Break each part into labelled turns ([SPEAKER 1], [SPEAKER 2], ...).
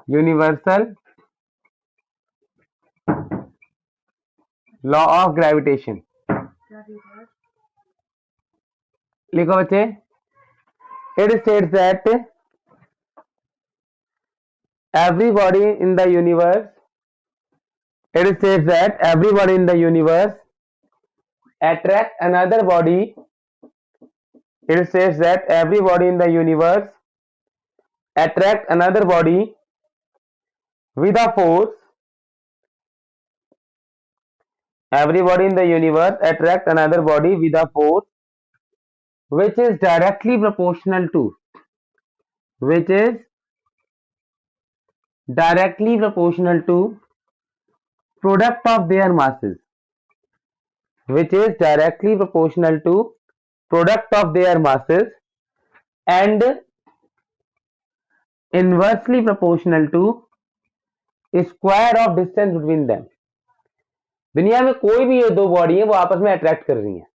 [SPEAKER 1] Universal law of gravitation. लिखो बच्चे, it states that everybody in the universe it states that everybody in the universe attract another body. It states that everybody in the universe attract another body with a force. Everybody in the universe attract another body with a force which is directly proportional to product of their masses, which is directly proportional to product of their masses and inversely proportional to square of distance between them. दुनिया में कोई भी ये दो body है वो आपस में अट्रैक्ट कर रही है,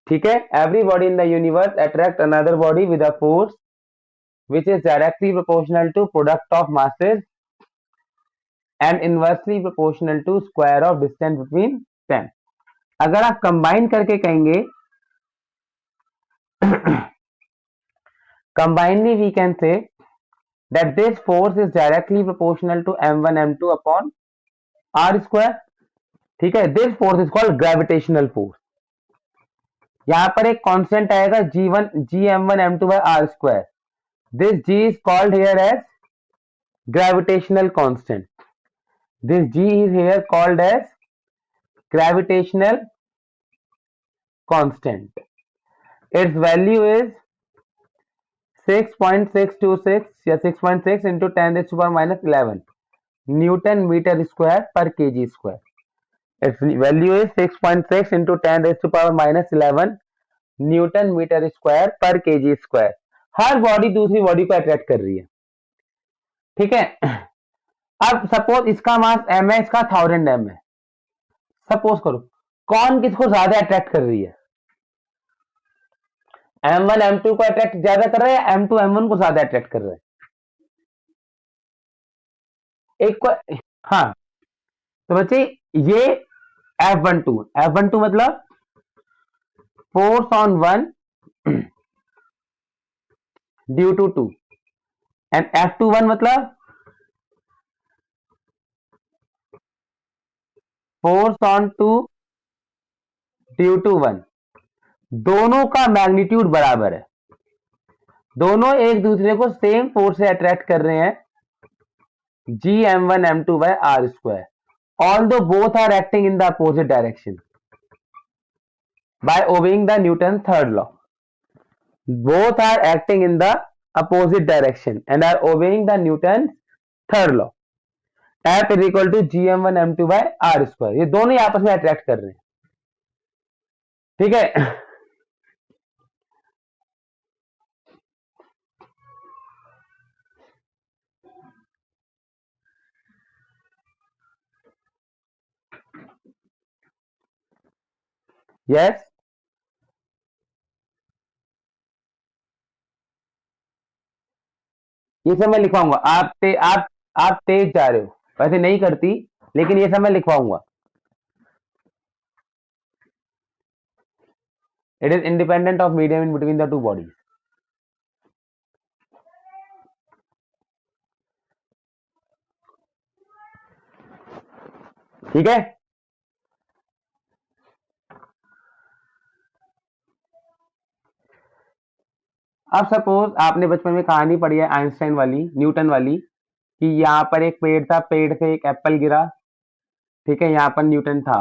[SPEAKER 1] ठीक है। Every body in the universe attract another body with a force which is directly proportional to product of masses and inversely proportional to square of distance between them. अगर आप कंबाइन करके कहेंगे, combinedly we can say that this force is directly proportional to m1 m2 upon r square, ठीक है। this force is called gravitational force. यहां पर एक constant आएगा g1 gm1 m2 by r square. This g is called here as gravitational constant. This g is here called as gravitational constant. Its value is 6.626 या 6.6 into 10 raised to power minus 11 Newton meter square per kg square. Its value is 6.6 into 10 raised to power minus 11 Newton meter square per kg square. Her body दूसरी body को attract कर रही है, ठीक है। अब suppose इसका मास m है, इसका 1000 m है। सपोज करो कौन किसको ज्यादा अट्रैक्ट कर रही है, m1 m2 को अट्रैक्ट ज्यादा कर रहा है या m2 m1 को ज्यादा अट्रैक्ट कर रहा है? एक को, हाँ, तो बच्चे ये F12 मतलब force on one due to two, and F21 मतलब force on two due to one. दोनों का मैग्नीट्यूड बराबर है, दोनों एक दूसरे को सेम फोर्स से अट्रैक्ट कर रहे हैं, gm1 m2 by r square, although both are acting in the opposite direction by obeying the Newton's third law. Both are acting in the opposite direction and are obeying the Newton's third law. F is equal to gm1 m2 by r square. ये दोनों ही आपस में attract कर रहे हैं, ठीक है। Yes, ये सब मैं लिखवाऊंगा। आप तेज जा रहे हो, वैसे नहीं करती, लेकिन ये सब मैं लिखवाऊंगा। It is independent of medium in between the two bodies. ठीक है, अब सपोज आपने बचपन में कहानी पढ़ी है आइंस्टाइन वाली, न्यूटन वाली, कि यहाँ पर एक पेड़ था, पेड़ से एक एप्पल गिरा, ठीक है, यहाँ पर न्यूटन था।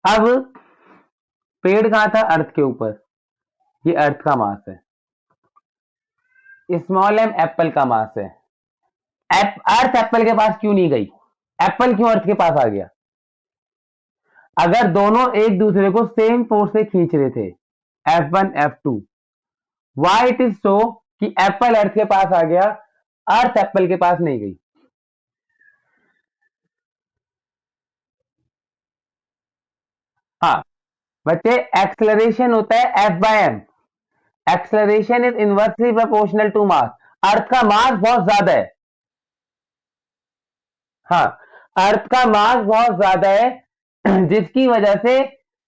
[SPEAKER 1] अब पेड़ कहाँ था? अर्थ के ऊपर, ये अर्थ का मास है, स्मॉल एम एप्पल का मास है। अर्थ एप्पल के पास क्यों नहीं गई? एप्पल क्यों अर्थ के पास आ गया? अगर दोनों एक दूसरे को सेम फोर्स से खींच रहे थे, F1 F2, Y it is so कि एप्पल अर्थ के पास आ गया, अर्थ एप्पल के पास नहीं गई? हाँ बच्चे, एक्सेलरेशन होता है F by m, acceleration is inversely proportional to mass. अर्थ का मास बहुत ज्यादा है। हाँ, अर्थ का मास बहुत ज्यादा है जिसकी वजह से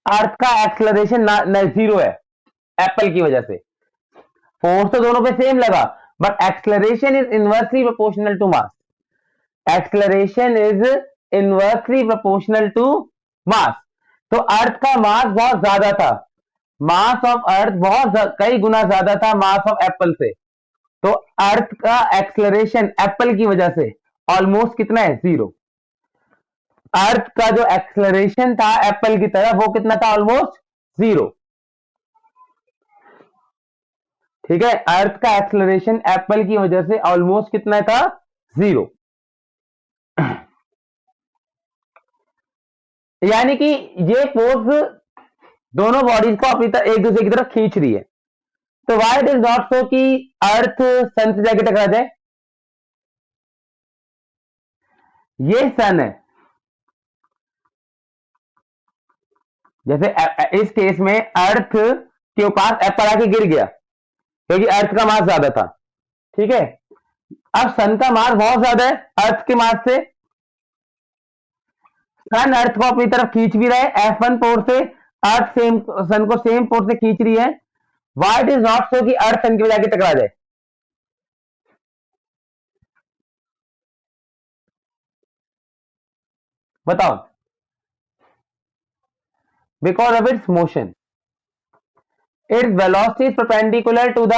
[SPEAKER 1] अर्थ का एक्सलरेशन जीरो है, एप्पल की वजह से। फोर्स तो दोनों पे सेम लगा, but acceleration is inversely proportional to mass. Acceleration is inversely proportional to mass. तो अर्थ का मास बहुत ज्यादा था, मास ऑफ अर्थ बहुत कई गुना ज्यादा था मास ऑफ एप्पल से। तो अर्थ का एक्सलरेशन एप्पल की वजह से ऑलमोस्ट कितना है, जीरो। अर्थ का जो एक्सलरेशन था एप्पल की तरह वो कितना था, ऑलमोस्ट जीरो। ठीक है, अर्थ का एक्सलरेशन एप्पल की वजह से ऑलमोस्ट कितना था, जीरो। यानी कि ये फोर्स दोनों बॉडीज को अपनी तरफ एक दूसरे की तरफ खींच रही है। तो Y it is not so कि अर्थ सन से जाके टकरा जाए। ये सन है, जैसे इस केस में अर्थ के पास एप्पल आके गिर गया क्योंकि अर्थ का मास ज्यादा था। ठीक है, अब सन का मास बहुत ज्यादा है अर्थ के मास से। सन अर्थ को अपनी तरफ खींच भी रहा है F1 फोर्स से, अर्थ सेम सन को सेम फोर्स से खींच रही है। Why it is not so कि अर्थ सन के जाके टकरा जाए। बताओ, because of its motion, its velocity is perpendicular to the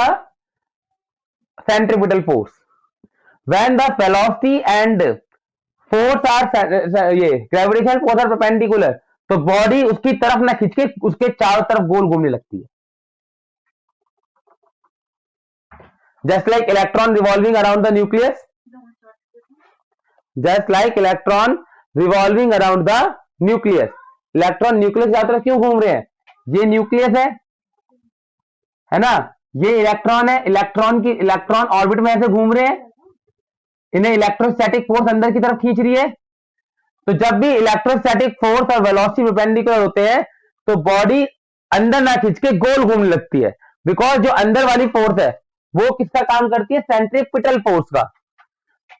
[SPEAKER 1] centripetal force. When the velocity and force are ये ग्रेविटेशनल फोर्स आर परपेंडिकुलर, तो बॉडी उसकी तरफ ना खींच के उसके चारों तरफ गोल घूमने लगती है। Just like electron revolving around the nucleus, just like electron revolving around the nucleus. Electron nucleus की तरफ क्यों घूम रहे हैं, ये न्यूक्लियस है ना, ये इलेक्ट्रॉन है, इलेक्ट्रॉन ऑर्बिट में ऐसे घूम रहे हैं, इन्हें इलेक्ट्रोस्टैटिक फोर्स अंदर की तरफ खींच रही है। तो जब भी इलेक्ट्रोस्टैटिक फोर्स और वेलोसिटी परपेंडिकुलर होते हैं तो बॉडी अंदर ना खींच के गोल घूमने लगती है, बिकॉज जो अंदर वाली फोर्स है वो किसका काम करती है, सेंट्रीपिटल फोर्स का।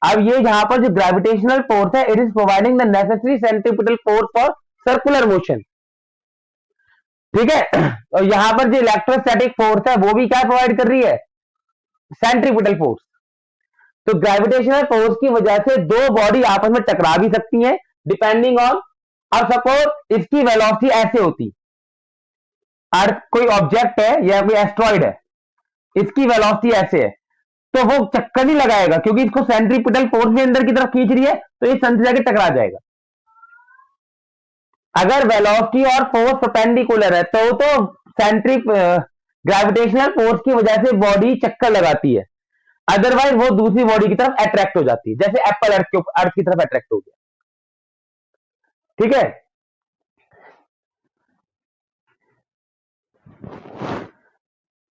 [SPEAKER 1] अब ये यहां पर जो ग्रेविटेशनल फोर्स है, it is providing the necessary centripetal force for circular motion. ठीक है, और यहां पर जो इलेक्ट्रोस्टैटिक फोर्स है वो भी क्या प्रोवाइड कर रही है, सेंट्रीपिटल फोर्स। तो ग्रेविटेशनल फोर्स की वजह से दो बॉडी आपस में टकरा भी सकती हैं डिपेंडिंग ऑन। अब सपोज इसकी वेलोसिटी ऐसे होती, अर्थ कोई ऑब्जेक्ट है या कोई एस्ट्रॉइड है, इसकी वेलोसिटी ऐसे है, तो वो चक्कर नहीं लगाएगा क्योंकि इसको सेंट्रीपिटल फोर्स भी अंदर की तरफ खींच रही है, तो ये सन से जाके टकरा जाएगा। अगर वेलोसिटी और फोर्स परपेंडिकुलर है तो सेंट्रिक ग्रेविटेशनल फोर्स की वजह से बॉडी चक्कर लगाती है, अदरवाइज वो दूसरी बॉडी की तरफ अट्रैक्ट हो जाती है, जैसे एप्पल अर्थ की तरफ अट्रैक्ट हो गया। ठीक है,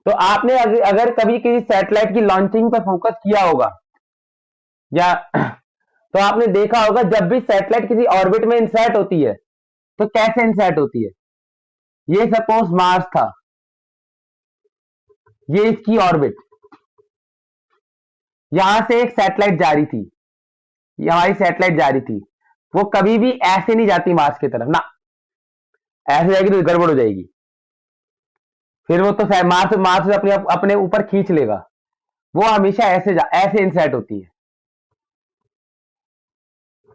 [SPEAKER 1] तो आपने अगर कभी किसी सैटेलाइट की लॉन्चिंग पर फोकस किया होगा या तो आपने देखा होगा जब भी सैटेलाइट किसी ऑर्बिट में इंसर्ट होती है तो कैसे इंसर्ट होती है। ये सपोज मार्स था, ये इसकी ऑर्बिट, यहां से एक सैटेलाइट जा रही थी, ये हमारी सैटेलाइट जा रही थी, वो कभी भी ऐसे नहीं जाती मार्स की तरफ ना, ऐसे जाएगी तो गड़बड़ हो जाएगी, फिर वो तो मार्स मार्स अपने ऊपर खींच लेगा। वो हमेशा ऐसे इंसर्ट होती है,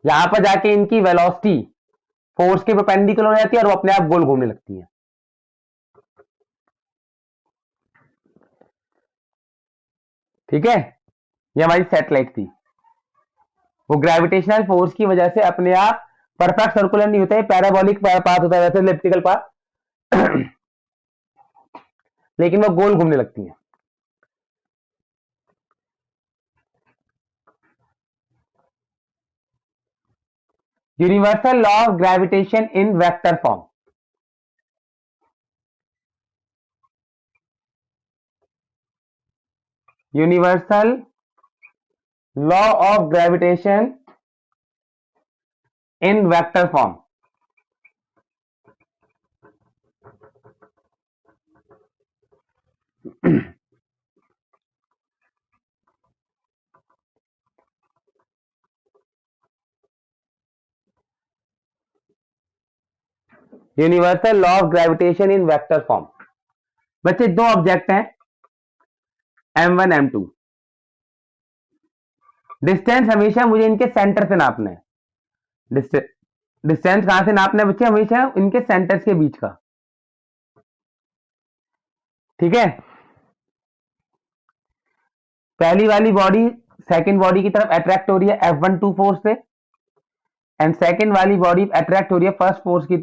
[SPEAKER 1] यहां पर जाके इनकी वेलोसिटी फोर्स के परपेंडिकुलर हो जाती है और वो अपने आप गोल घूमने लगती है। ठीक है, ये हमारी सैटेलाइट थी, वो ग्रेविटेशनल फोर्स की वजह से अपने आप परफेक्ट सर्कुलर नहीं होता है, पैराबोलिक पाथ होता है, वैसे इलिप्टिकल पाथ लेकिन वो गोल घूमने लगती है। Universal law of gravitation in vector form. Universal law of gravitation in vector form. Universal law of gravitation in vector form. बच्चे दो ऑब्जेक्ट हैं m1 m2, डिस्टेंस हमेशा मुझे इनके सेंटर से नापना है। डिस्टेंस कहां से नापना है बच्चे? हमेशा इनके सेंटर्स के बीच का। ठीक है, पहली वाली बॉडी सेकंड बॉडी की तरफ अट्रैक्ट हो रही है F12 फोर्स से, एंड सेकंड वाली बॉडी अट्रैक्ट हो रही है फर्स्ट बॉडी की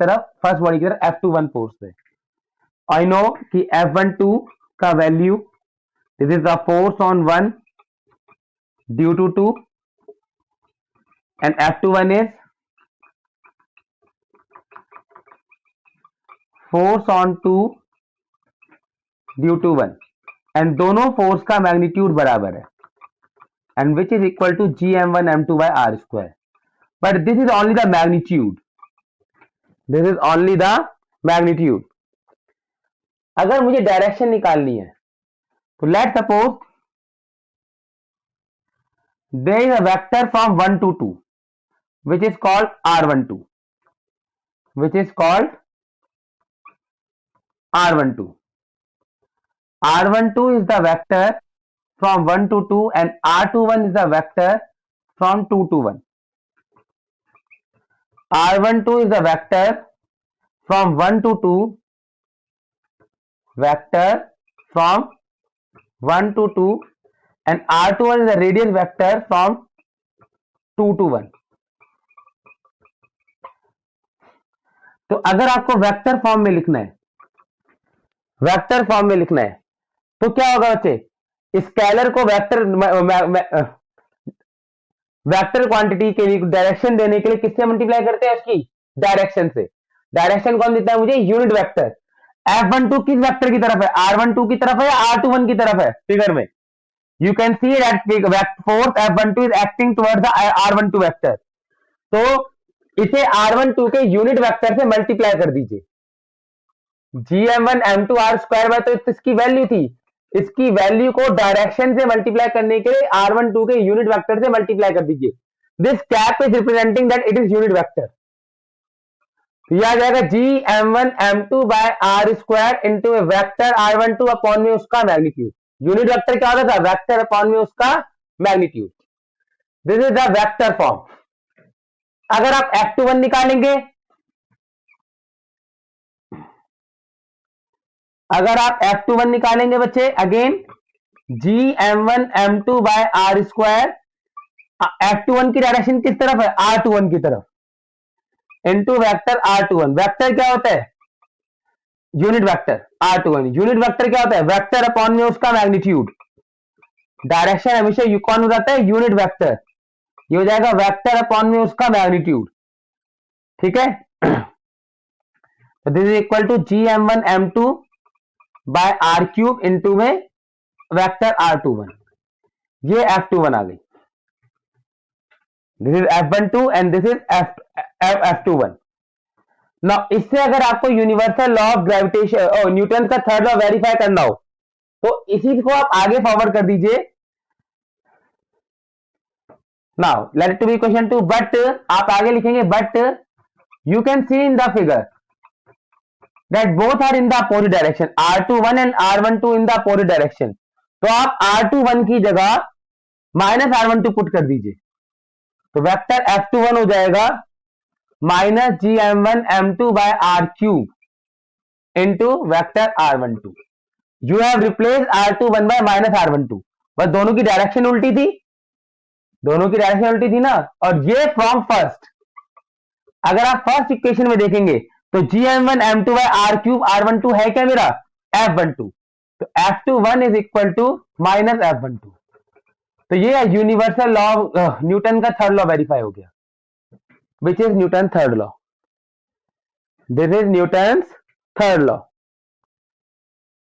[SPEAKER 1] तरफ F21 फोर्स से। आई नो कि F12 का value, this is the force on 1 due to 2, and F21 is force on 2 due to 1, and दोनों फोर्स का मैग्नीट्यूड बराबर है, and which is equal to gm1 m2 by r square. But this is only the magnitude. This is only the magnitude. अगर मुझे direction निकालनी है तो let suppose there is a vector from 1 to 2 which is called r12, which is called r12. r12 is the vector from 1 to 2 and r21 is the vector from 2 to 1. r12 is the vector from 1 to 2, vector from 1 to 2, and r21 is the radial vector from 2 to 1. तो अगर आपको vector form में लिखना है, vector form में लिखना है तो क्या होगा बच्चे? स्केलर को वेक्टर क्वांटिटी के लिए डायरेक्शन देने के लिए किससे मल्टीप्लाई करते हैं? उसकी डायरेक्शन से। डायरेक्शन कौन देता है मुझे? Unit vector. F12 किस वेक्टर की तरफ है? R12 की तरफ है या R21 की तरफ है? फिगर में you can see that force F12 is acting towards the R12 vector. तो इसे R12 के यूनिट वेक्टर से मल्टीप्लाई कर दीजिए। gm1 m2 r square by, तो इसकी वैल्यू थी, इसकी वैल्यू को डायरेक्शन से मल्टीप्लाई करने के लिए r12 के यूनिट वेक्टर से मल्टीप्लाई कर दीजिए। This cap is representing that it is unit vector. यह आ जाएगा gm1 m2 by r square into vector r12 upon में उसका मैग्नीट्यूड। यूनिट वेक्टर क्या होता था? वेक्टर अपॉन में उसका magnitude. This is the vector form. अगर आप F21 निकालेंगे, अगर आप F21 निकालेंगे बच्चे, again gm1 m2 by r square, F21 की डायरेक्शन किस तरफ है? R21 की तरफ, इनटू वेक्टर R21। वेक्टर क्या होता है? Unit vector R21। Unit vector क्या होता है? वेक्टर अपॉन में उसका मैग्नीट्यूड। डायरेक्शन हमेशा कौन हो जाता है? Unit vector. ये हो जाएगा वेक्टर अपॉन में उसका मैग्नीट्यूड। ठीक है, तो this is equal to gm1 m2 by r cube into में वेक्टर R21। ये F21 आ गई। This is F12 and this is F21। Now इससे अगर आपको यूनिवर्सल लॉ ऑफ ग्रेविटेशन और न्यूटन का थर्ड लॉ वेरीफाई करना हो तो इसी को आप आगे फॉरवर्ड कर दीजिए। Now let it to be question 2, but आप आगे लिखेंगे but you can see in the figure that both are in the opposite direction, R21 and R12 in the opposite direction। तो आप R21 की जगह माइनस R12 पुट कर दीजिए, तो वेक्टर F21 हो जाएगा minus gm1 m2 by r cube into vector R12। You have replace R21 by minus R12। बस दोनों की डायरेक्शन उल्टी थी, दोनों की डायरेक्शन उल्टी थी ना। और ये फ्रॉम फर्स्ट, अगर आप फर्स्ट इक्वेशन में देखेंगे तो gm1 m2 by r cube R12 है क्या मेरा? F12। तो F21 is equal to minus F12। तो ये यूनिवर्सल लॉ न्यूटन का थर्ड लॉ वेरीफाई हो गया, which is Newton third law. This is Newton third law.